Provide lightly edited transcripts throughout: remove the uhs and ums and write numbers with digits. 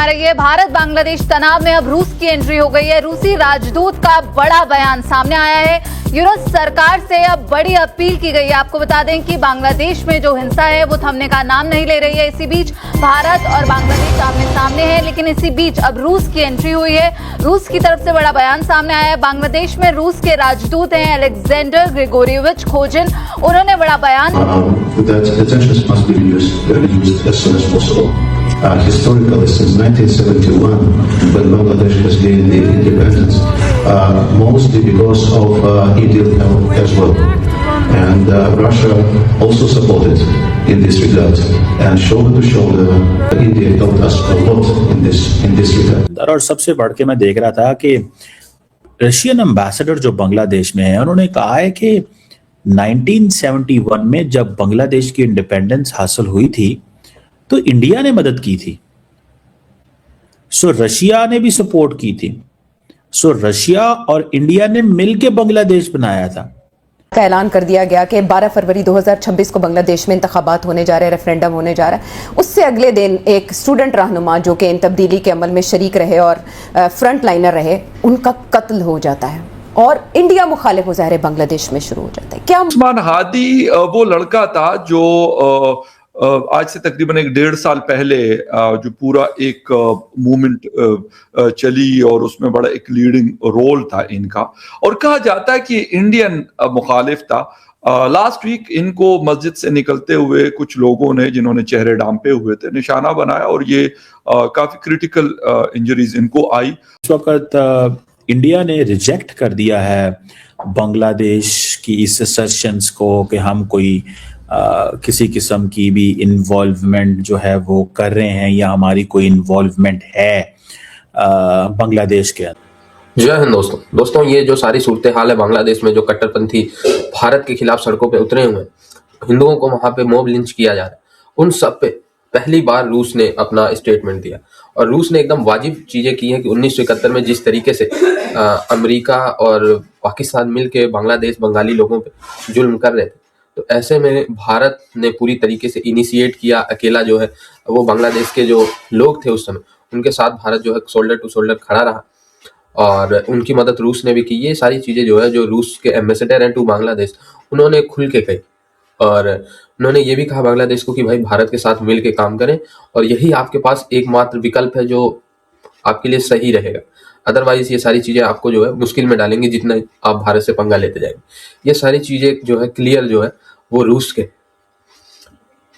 रही है। भारत बांग्लादेश तनाव में अब रूस की एंट्री हो गई है। रूसी राजदूत का बड़ा बयान सामने आया है। सरकार से अब बड़ी अपील की गई है। आपको बता दें कि बांग्लादेश में जो हिंसा है वो थमने का नाम नहीं ले रही है। इसी बीच भारत और बांग्लादेश आमने सामने है, लेकिन इसी बीच अब रूस की एंट्री हुई है। रूस की तरफ से बड़ा बयान सामने आया है। बांग्लादेश में रूस के राजदूत हैं अलेक्जेंडर ग्रिगोरियोविच खोजिन, उन्होंने बड़ा बयान historically since 1971 when Bangladesh has gained the independence, mostly because of Indian help as well. And Russia also supported in this regard, and shoulder to shoulder India helped us a lot in this regard. और सबसे बढ़ के मैं देख रहा था कि Russian ambassador जो बांग्लादेश में है, उन्होंने कहा है कि 1971 में जब बांग्लादेश की इंडिपेंडेंस हासिल हुई थी तो इंडिया ने मदद की थी, रशिया ने भी सपोर्ट की थी। रशिया और इंडिया ने मिलकर बांग्लादेश बनाया था। का ऐलान कर दिया गया कि 12 फरवरी 2026 को बांग्लादेश में इंतखाबात होने जा रहे हैं, रेफरेंडम होने जा रहा है। उससे अगले दिन एक स्टूडेंट रहनुमा जो कि इन तब्दीली के अमल में शरीक रहे और फ्रंट लाइनर रहे, उनका कत्ल हो जाता है और इंडिया मुखालिफ मुजाहरे बांग्लादेश में शुरू हो जाता है। क्या उस्मान हादी वो लड़का था जो आज से तकरीबन 1.5 साल पहले जो पूरा एक मूवमेंट चली और उसमें बड़ा एक लीडिंग रोल था इनका, और कहा जाता है कि इंडियन मुखालिफ था। लास्ट वीक इनको मस्जिद से निकलते हुए कुछ लोगों ने, जिन्होंने चेहरे ढांपे हुए थे, निशाना बनाया और ये काफी क्रिटिकल इंजरीज इनको आई। इस वक्त इंडिया ने रिजेक्ट कर दिया है बांग्लादेश की इस असर्शंस को कि हम कोई किसी किस्म की भी इन्वॉल्वमेंट जो है वो कर रहे हैं या हमारी कोई इन्वॉल्वमेंट है बांग्लादेश के अंदर। जय हिंद दोस्तों, ये जो सारी सूरत हाल है बांग्लादेश में, जो कट्टरपंथी भारत के खिलाफ सड़कों पे उतरे हुए हैं, हिंदुओं को वहां पे मॉब लिंच किया जा रहा है, उन सब पे पहली बार रूस ने अपना स्टेटमेंट दिया। और रूस ने एकदम वाजिब चीजें की हैं कि 1971 में जिस तरीके से अमेरिका और पाकिस्तान मिलके बांग्लादेश बंगाली लोगों पे जुल्म कर रहे थे, तो ऐसे में भारत ने पूरी तरीके से इनिशिएट किया। अकेला जो है वो बांग्लादेश के जो लोग थे उस समय, उनके साथ भारत जो है शोल्डर टू शोल्डर खड़ा रहा और उनकी मदद रूस ने भी की। ये सारी चीजें जो है, जो रूस के एम्बेसडर हैं टू बांग्लादेश, उन्होंने खुल के कही और उन्होंने ये भी कहा बांग्लादेश को कि भाई भारत के साथ मिल के काम करें और यही आपके पास एकमात्र विकल्प है जो आपके लिए सही रहेगा। अदरवाइज ये सारी चीजें आपको जो है मुश्किल में डालेंगी जितना आप भारत से पंगा लेते जाएंगे। ये सारी चीजें जो है क्लियर जो है वो रूस के,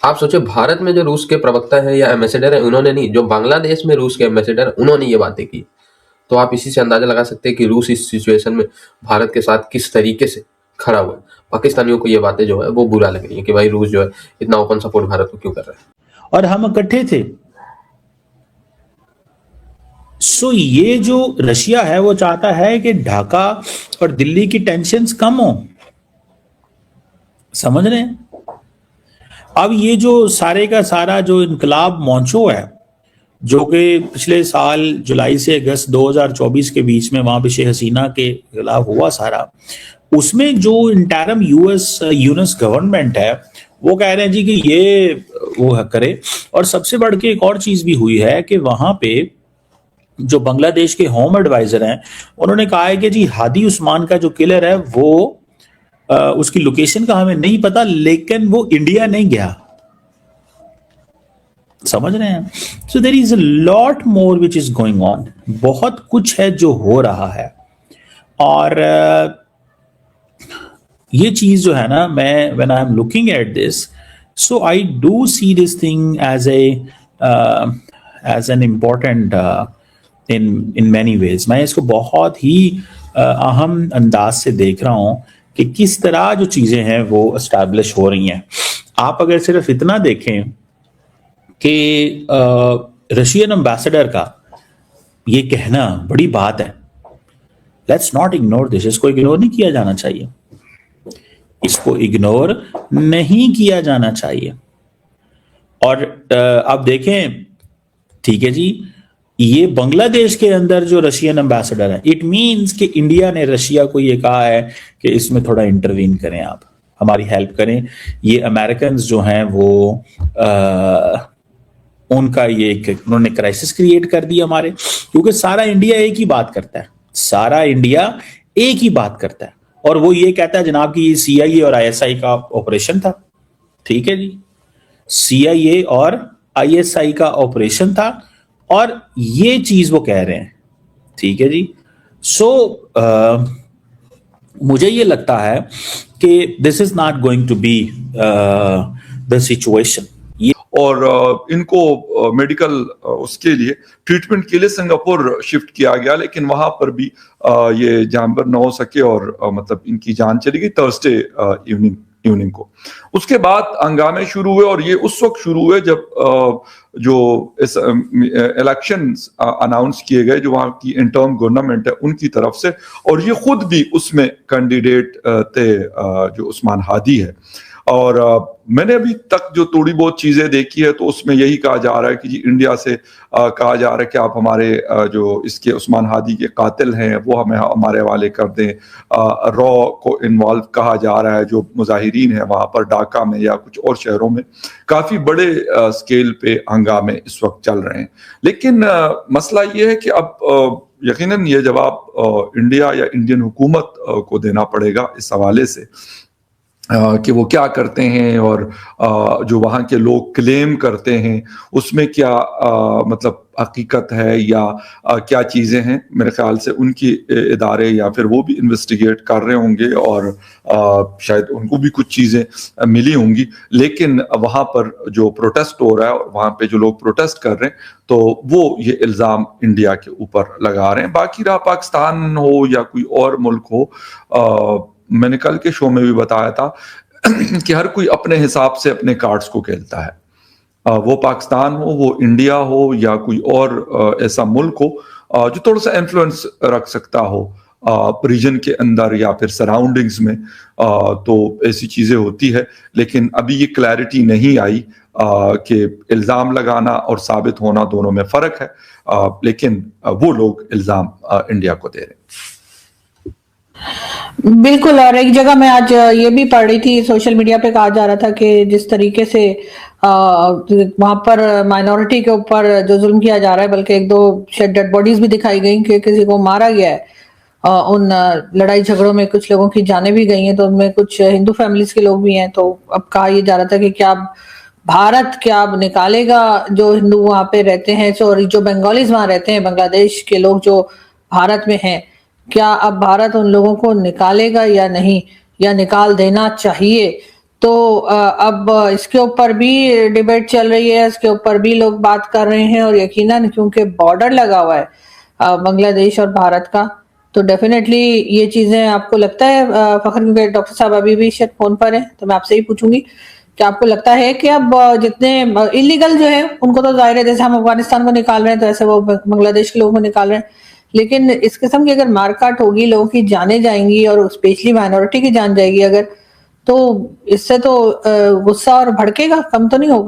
आप सोचे भारत में जो रूस के प्रवक्ता है या एम्बेसडर है, उन्होंने नहीं, जो बांग्लादेश में रूस के एम्बेसडर है उन्होंने ये बातें की। तो आप इसी से अंदाजा लगा सकते हैं कि रूस इस सिचुएशन में भारत के साथ किस तरीके से खड़ा हुआ है। पाकिस्तानियों को ये बातें जो है वो बुरा लग रही है कि भाई रूस जो है इतना ओपन सपोर्ट भारत को क्यों कर रहा है, और हम इकट्ठे थे। ये जो रशिया है वो चाहता है कि ढाका और दिल्ली की टेंशन्स कम हो, समझ रहे हैं। अब ये जो सारे का सारा जो इनकलाब मॉन्चो है, जो कि पिछले साल जुलाई से अगस्त 2024 के बीच में वहां पे शेख हसीना के खिलाफ हुआ सारा, उसमें जो इंटरम यूएस गवर्नमेंट है वो कह रहे हैं जी कि ये वो करे। और सबसे बढ़ के एक और चीज भी हुई है कि वहां पे जो बांग्लादेश के होम एडवाइजर हैं, उन्होंने कहा है कि जी हादी उस्मान का जो किलर है वो उसकी लोकेशन का हमें नहीं पता, लेकिन वो इंडिया नहीं गया, समझ रहे हैं। So there is a lot more which is going on, बहुत कुछ है जो हो रहा है। और ये चीज जो है ना, मैं when I am looking at this, so I do see this thing as an important in many ways. मैं इसको बहुत ही अहम अंदाज से देख रहा हूं कि किस तरह जो चीजें हैं वो एस्टैब्लिश हो रही हैं। आप अगर सिर्फ इतना देखें कि रशियन एम्बेसडर का ये कहना बड़ी बात है, लेट्स नॉट इग्नोर दिस। इसको इग्नोर नहीं किया जाना चाहिए, इसको इग्नोर नहीं किया जाना चाहिए। और अब देखें, ठीक है जी, ये बांग्लादेश के अंदर जो रशियन एम्बेसडर है, इट मींस कि इंडिया ने रशिया को ये कहा है कि इसमें थोड़ा इंटरवीन करें, आप हमारी हेल्प करें। ये अमेरिकन जो हैं वो उनका ये उन्होंने क्राइसिस क्रिएट कर दिया हमारे, क्योंकि सारा इंडिया एक ही बात करता है, सारा इंडिया एक ही बात करता है, और वो ये कहता है जनाब कि ये CIA और ISI का ऑपरेशन था। ठीक है जी, CIA और ISI का ऑपरेशन था, और ये चीज वो कह रहे हैं। ठीक है जी। मुझे ये लगता है कि this is not going to be the situation. और इनको मेडिकल उसके लिए ट्रीटमेंट के लिए सिंगापुर शिफ्ट किया गया, लेकिन वहां पर भी ये जानवर न हो सके और मतलब इनकी जान चली गई थर्सडे इवनिंग को। उसके बाद हंगामे शुरू हुए, और ये उस वक्त शुरू हुए जब जो इस इलेक्शन अनाउंस किए गए जो वहां की इंटर्म गवर्नमेंट है उनकी तरफ से, और ये खुद भी उसमें कैंडिडेट थे जो उस्मान हादी है। और मैंने अभी तक जो थोड़ी बहुत चीजें देखी है तो उसमें यही कहा जा रहा है कि जी इंडिया से कहा जा रहा है कि आप हमारे जो इसके उस्मान हादी के कातिल हैं वो हमें हमारे हवाले कर दें। रॉ को इन्वॉल्व कहा जा रहा है, जो मुजाहिरीन है वहां पर ढाका में या कुछ और शहरों में काफी बड़े स्केल पे हंगामे इस वक्त चल रहे हैं। लेकिन मसला ये है कि अब यकीनन ये जवाब इंडिया या इंडियन हुकूमत को देना पड़ेगा इस हवाले से कि वो क्या करते हैं, और जो वहाँ के लोग क्लेम करते हैं उसमें क्या मतलब हकीकत है या क्या चीज़ें हैं। मेरे ख्याल से उनकी इदारे या फिर वो भी इन्वेस्टिगेट कर रहे होंगे, और शायद उनको भी कुछ चीज़ें मिली होंगी। लेकिन वहाँ पर जो प्रोटेस्ट हो रहा है और वहाँ पे जो लोग प्रोटेस्ट कर रहे हैं, तो वो ये इल्ज़ाम इंडिया के ऊपर लगा रहे हैं। बाकी रहा पाकिस्तान हो या कोई और मुल्क हो, मैंने कल के शो में भी बताया था कि हर कोई अपने हिसाब से अपने कार्ड्स को खेलता है। वो पाकिस्तान हो, वो इंडिया हो, या कोई और ऐसा मुल्क हो जो थोड़ा सा इन्फ्लुएंस रख सकता हो रीजन के अंदर या फिर सराउंडिंग्स में, तो ऐसी चीजें होती है। लेकिन अभी ये क्लैरिटी नहीं आई कि इल्जाम लगाना और साबित होना दोनों में फर्क है, लेकिन वो लोग इल्जाम इंडिया को दे रहे हैं। बिल्कुल। और एक जगह मैं आज ये भी पढ़ रही थी, सोशल मीडिया पे कहा जा रहा था कि जिस तरीके से वहां पर माइनॉरिटी के ऊपर जो जुल्म किया जा रहा है, बल्कि एक दो शायद डेड बॉडीज भी दिखाई गई कि किसी को मारा गया है उन लड़ाई झगड़ों में, कुछ लोगों की जानें भी गई हैं, तो उनमें कुछ हिंदू फैमिलीज के लोग भी हैं। तो अब कहा यह जा रहा था कि क्या भारत क्या अब निकालेगा जो हिंदू वहां पे रहते हैं, सॉरी जो बंगालीज वहां रहते हैं, बांग्लादेश के लोग जो भारत में हैं, क्या अब भारत उन लोगों को निकालेगा या नहीं, या निकाल देना चाहिए। तो अब इसके ऊपर भी डिबेट चल रही है, इसके ऊपर भी लोग बात कर रहे हैं। और यकीनन क्योंकि बॉर्डर लगा हुआ है बांग्लादेश और भारत का, तो डेफिनेटली ये चीजें आपको लगता है फखर, क्योंकि डॉक्टर साहब अभी भी शायद फोन पर हैं, तो मैं आपसे ही पूछूंगी कि आपको लगता है कि अब जितने इलीगल जो है उनको तो जाहिर है, जैसे हम अफगानिस्तान को निकाल रहे हैं तो ऐसे वो बांग्लादेश के लोगों को निकाल रहे हैं, लेकिन इस किस्म की अगर मारकाट होगी, लोगों की जाने जाएंगी और स्पेशली माइनॉरिटी की जान जाएगी अगर, तो इससे तो गुस्सा और भड़केगा, कम तो नहीं होगा।